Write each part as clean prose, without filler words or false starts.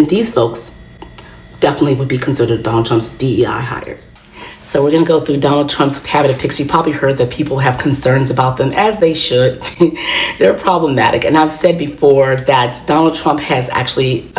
These folks definitely would be considered Donald Trump's DEI hires. So we're going to go through Donald Trump's cabinet picks. You probably heard that people have concerns about them, as they should. They're problematic. And I've said before that Donald Trump has actually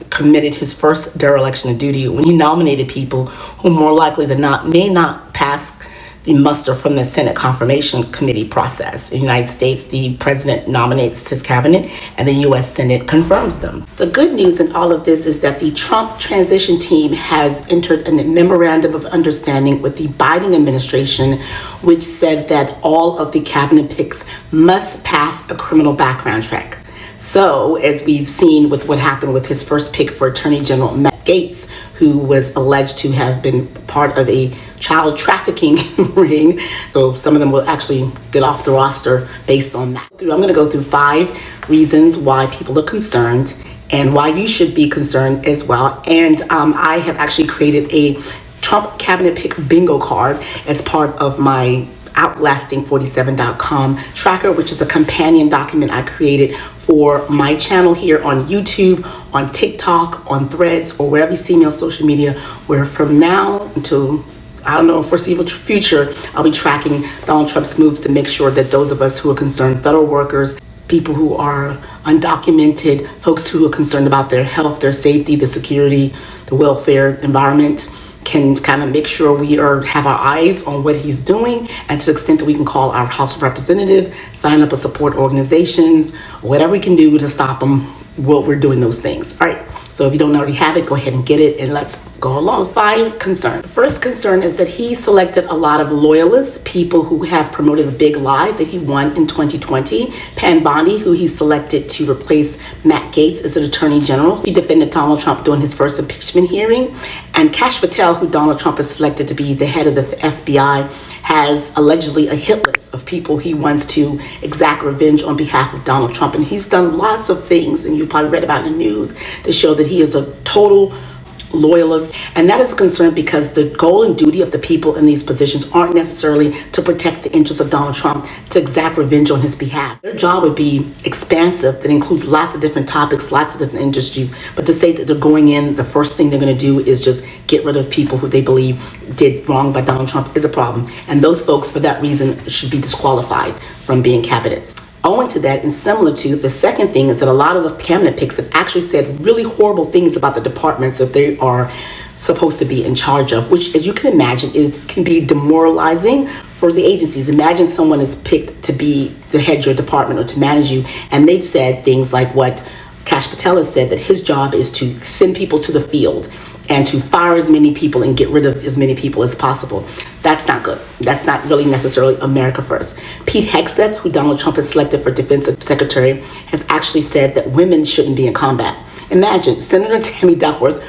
committed his first dereliction of duty when he nominated people who more likely than not may not pass the muster from the Senate confirmation committee process. In the United States, the president nominates his cabinet and the U.S. Senate confirms them. The good news in all of this is that the Trump transition team has entered a memorandum of understanding with the Biden administration, which said that all of the cabinet picks must pass a criminal background check. So, as we've seen with what happened with his first pick for Attorney General Matt Gaetz, who was alleged to have been part of a child trafficking ring. So some of them will actually get off the roster based on that. I'm going to go through 5 reasons why people are concerned and why you should be concerned as well. And I have actually created a Trump cabinet pick bingo card as part of my Outlasting47.com tracker, which is a companion document I created for my channel here on YouTube, on TikTok, on Threads, or wherever you see me on social media, where from now until, I don't know, foreseeable future, I'll be tracking Donald Trump's moves to make sure that those of us who are concerned, federal workers, people who are undocumented, folks who are concerned about their health, their safety, the security, the welfare environment, can kind of make sure we have our eyes on what he's doing, and to the extent that we can call our House of Representatives, sign up or support organizations, whatever we can do to stop them while we're doing those things. All right, so if you don't already have it, go ahead and get it, and let's go along. So 5 concerns. The first concern is that he selected a lot of loyalists, people who have promoted the big lie that he won in 2020. Pam Bondi, who he selected to replace Matt Gaetz as an attorney general. He defended Donald Trump during his first impeachment hearing. And Kash Patel, who Donald Trump has selected to be the head of the FBI, has allegedly a hit list of people he wants to exact revenge on behalf of Donald Trump. And he's done lots of things, and you probably read about in the news, to show that he is a total loyalists. And that is a concern because the goal and duty of the people in these positions aren't necessarily to protect the interests of Donald Trump, to exact revenge on his behalf. Their job would be expansive, that includes lots of different topics, lots of different industries. But to say that they're going in, the first thing they're going to do is just get rid of people who they believe did wrong by Donald Trump is a problem. And those folks, for that reason, should be disqualified from being candidates. Owing to that, and similar to the second thing, is that a lot of the cabinet picks have actually said really horrible things about the departments that they are supposed to be in charge of, which, as you can imagine, can be demoralizing for the agencies. Imagine someone is picked to be to head your department or to manage you, and they've said things like what Kash Patel has said, that his job is to send people to the field and to fire as many people and get rid of as many people as possible. That's not good. That's not really necessarily America first. Pete Hegseth, who Donald Trump has selected for Defense Secretary, has actually said that women shouldn't be in combat. Imagine Senator Tammy Duckworth,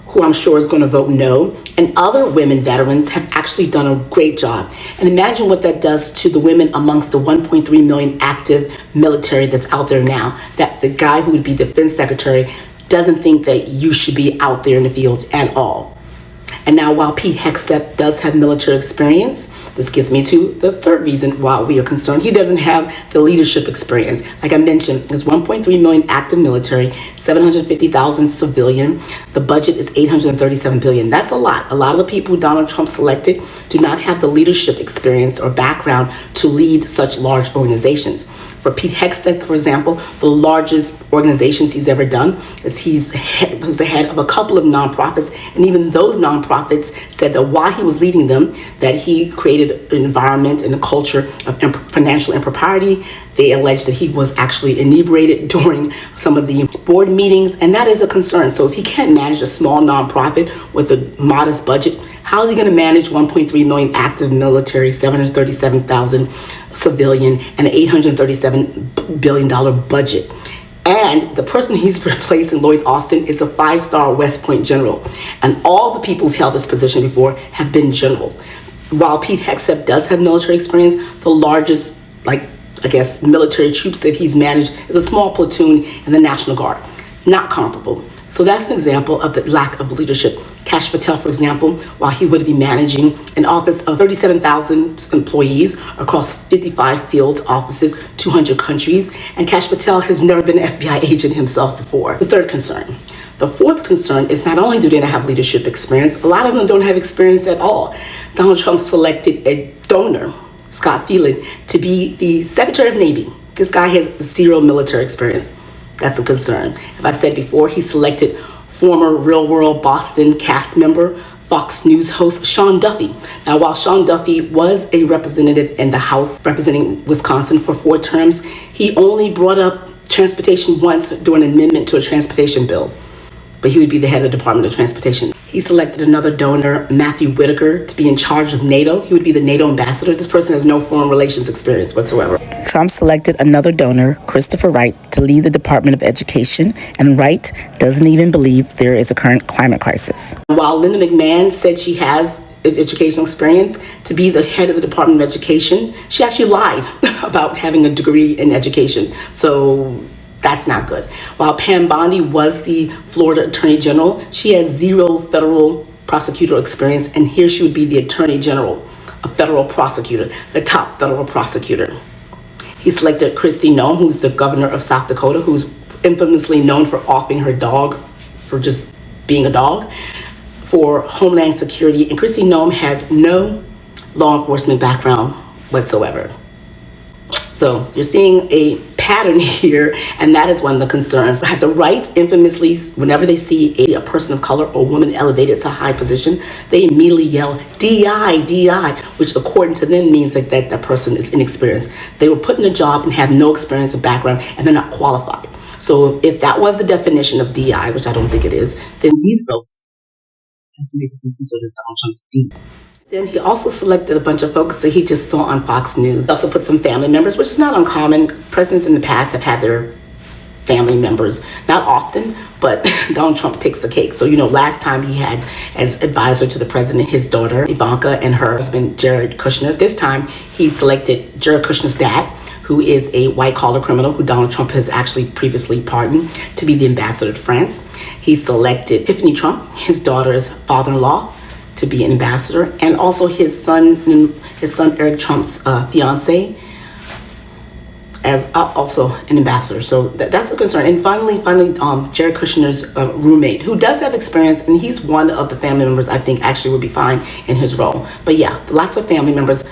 who I'm sure is going to vote no, and other women veterans have actually done a great job. And imagine what that does to the women amongst the 1.3 million active military that's out there now, that the guy who would be Defense Secretary doesn't think that you should be out there in the fields at all. And now, while Pete Hegseth does have military experience, this gets me to the third reason why we are concerned. He doesn't have the leadership experience. Like I mentioned, there's 1.3 million active military, 750,000 civilian. The budget is $837 billion. That's a lot. A lot of the people who Donald Trump selected do not have the leadership experience or background to lead such large organizations. For Pete Hegseth, for example, the largest organizations he's ever done is he's the head of a couple of nonprofits, and even those nonprofits said that while he was leading them, that he created an environment and a culture of financial impropriety. They alleged that he was actually inebriated during some of the board meetings, and that is a concern. So if he can't manage a small nonprofit with a modest budget, how is he going to manage 1.3 million active military, 737,000 civilian, and an $837 billion budget? And the person he's replacing, Lloyd Austin, is a 5-star West Point general. And all the people who've held this position before have been generals. While Pete Hegseth does have military experience, the largest, military troops that he's managed is a small platoon in the National Guard. Not comparable. So that's an example of the lack of leadership. Kash Patel, for example, while he would be managing an office of 37,000 employees across 55 field offices, 200 countries, and Kash Patel has never been an FBI agent himself before. The third concern. The fourth concern is not only do they not have leadership experience, a lot of them don't have experience at all. Donald Trump selected a donor, Scott Phelan, to be the Secretary of Navy. This guy has zero military experience. That's a concern. As I said before, he selected former Real World Boston cast member, Fox News host Sean Duffy. Now, while Sean Duffy was a representative in the House representing Wisconsin for 4 terms, he only brought up transportation once during an amendment to a transportation bill. But he would be the head of the Department of Transportation. He selected another donor, Matthew Whitaker, to be in charge of NATO. He would be the NATO ambassador. This person has no foreign relations experience whatsoever. Trump selected another donor, Christopher Wright, to lead the Department of Education, and Wright doesn't even believe there is a current climate crisis. While Linda McMahon said she has educational experience to be the head of the Department of Education, she actually lied about having a degree in education. So that's not good. While Pam Bondi was the Florida Attorney General, she has zero federal prosecutorial experience, and here she would be the Attorney General, a federal prosecutor, the top federal prosecutor. He selected Kristi Noem, who's the governor of South Dakota, who's infamously known for offing her dog for just being a dog, for Homeland Security. And Kristi Noem has no law enforcement background whatsoever. So you're seeing a pattern here, and that is one of the concerns. The right, infamously, whenever they see a person of color or woman elevated to a high position, they immediately yell, DI, DI, which according to them means that person is inexperienced. They were put in a job and have no experience or background, and they're not qualified. So if that was the definition of DI, which I don't think it is, then these folks have to make be considered Donald Trump's DI. Then he also selected a bunch of folks that he just saw on Fox News. He also put some family members, which is not uncommon. Presidents in the past have had their family members, not often, but Donald Trump takes the cake. So, last time he had as advisor to the president his daughter, Ivanka, and her husband, Jared Kushner. This time he selected Jared Kushner's dad, who is a white-collar criminal who Donald Trump has actually previously pardoned, to be the ambassador to France. He selected Tiffany Trump, his daughter's father-in-law, to be an ambassador, and also his son Eric Trump's fiance as also an ambassador. So that's a concern. And finally, Jared Kushner's roommate, who does have experience, and he's one of the family members I think actually would be fine in his role. But yeah, lots of family members,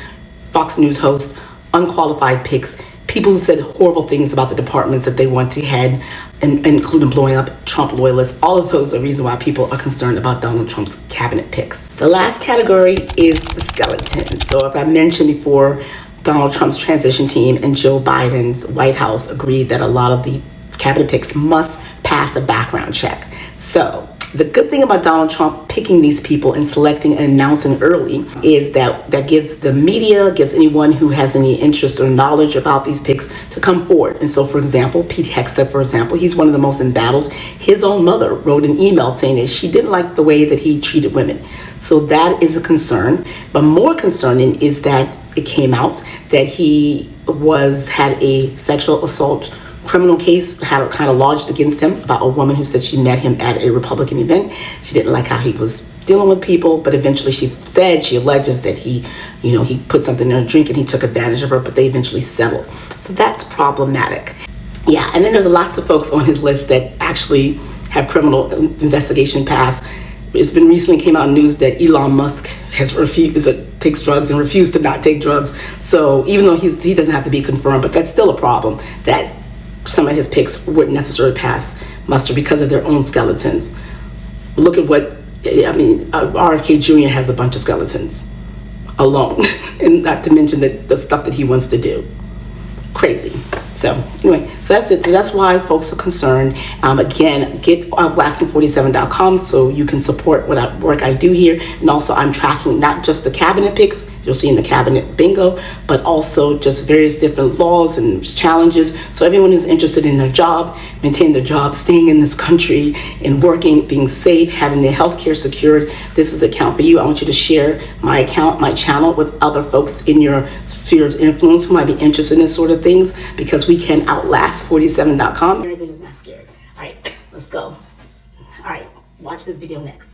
Fox News hosts, unqualified picks, people who've said horrible things about the departments that they want to head, and including blowing up Trump loyalists. All of those are reasons why people are concerned about Donald Trump's cabinet picks. The last category is the skeleton. So if I mentioned before, Donald Trump's transition team and Joe Biden's White House agreed that a lot of the cabinet picks must pass a background check. So the good thing about Donald Trump picking these people and selecting and announcing early is that gives the media, gives anyone who has any interest or knowledge about these picks to come forward. And so, for example, Pete Hegseth, for example, he's one of the most embattled. His own mother wrote an email saying that she didn't like the way that he treated women. So that is a concern. But more concerning is that it came out that he had a sexual assault criminal case kind of lodged against him about a woman who said she met him at a Republican event. She didn't like how he was dealing with people, but eventually she alleges that he put something in her drink and he took advantage of her, but they eventually settled. So that's problematic. Yeah, and then there's lots of folks on his list that actually have criminal investigation past. It's been recently came out in news that Elon Musk takes drugs and refused to not take drugs. So even though he doesn't have to be confirmed, but that's still a problem that some of his picks wouldn't necessarily pass muster because of their own skeletons. Look at RFK Jr. has a bunch of skeletons alone, and not to mention the stuff that he wants to do. Crazy. So anyway, so that's it. So that's why folks are concerned. Again, get lasting47.com so you can support what work I do here. And also I'm tracking not just the cabinet picks, you'll see in the cabinet bingo, but also just various different laws and challenges. So everyone who's interested in their job, maintaining their job, staying in this country and working, being safe, having their health care secured, this is the account for you. I want you to share my account, my channel with other folks in your sphere of influence who might be interested in this sort of things, because we can outlast 47.com. Everything is not scary. All right, let's go. All right, watch this video next.